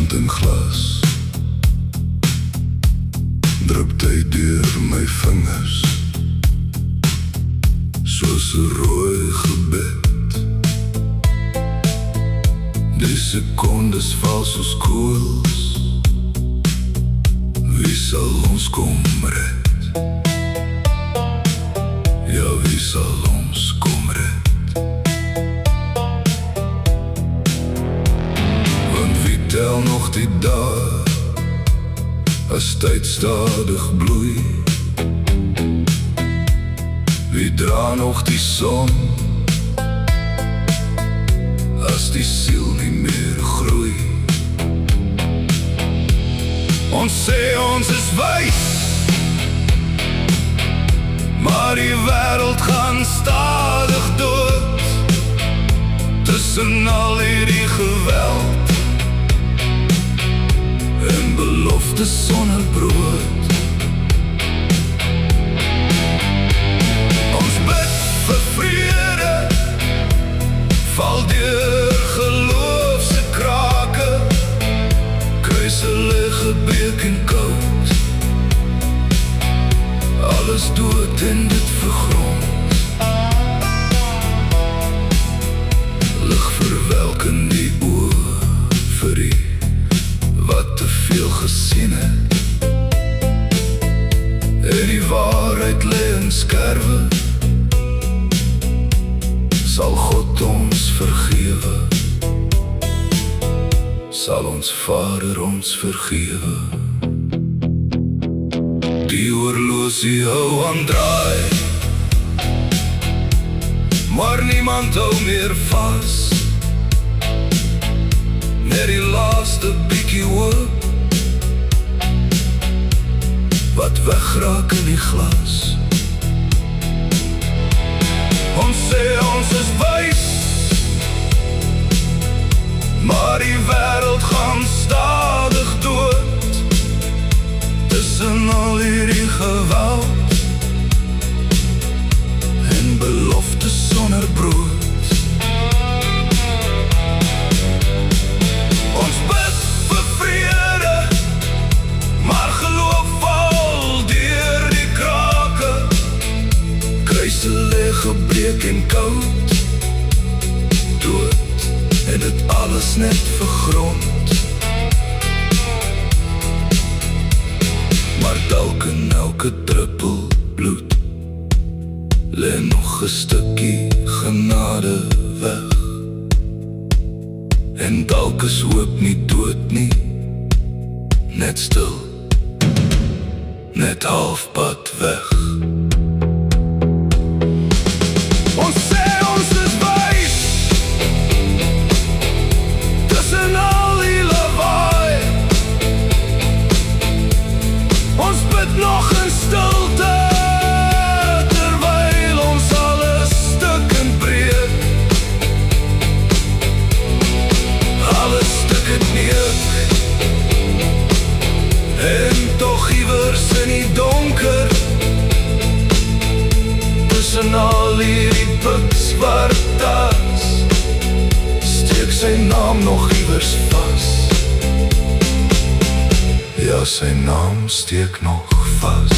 hand in glas, drup hy deur my vingers, soos 'n rooi gebed. Die sekondes val soos koels, wie sal ons kom red? Ja, wie sal ons kom red? Want wie tel nog die dae, as tyd stadig bloei? Wie dra nog die son, as die siel nie meer groei? Ons sê ons is wys, maar die wêreld gaan stadig dood. Tussen al hierdie geweld en beloftes sonder brood. Ons bid vir vrede, val deur geloofse krake, kruise lê gebreek en koud, alles dood en dit vergrond. Lig verwelken die oor vir die wat te veel gesien het, en die waarheid lê in skerwe. Sal God ons vergewe? Sal ons Vader ons vergewe? Die oorlosie hou aan draai, maar niemand hou meer vas. Net die laaste bietjie hoop, wat wegraak in die glas. Ons sê ons is wys, maar die wêreld gaan stadig dood. Tussen al hierdie geweld en beloftes sonder brood. Ons bid vir vrede, maar geloof val deur die krake, kruise lê gebreek en koud, dood en dit alles net vergrond. Maar dalk in elke druppel bloed lê nog 'n stukkie genade weg. En dalk is hoop nie dood nie, net stil, net halfpad weg. Ons sê ons is wys, tussen al die lawaai. Ons bid nog in stilte, terwyl ons alles stukken breek. Alles stukken neer, en toch iewers in die donker, tussen al hierdie pikswart tas, steek sy naam nog iewers vas. Ja, sy naam steek nog vas.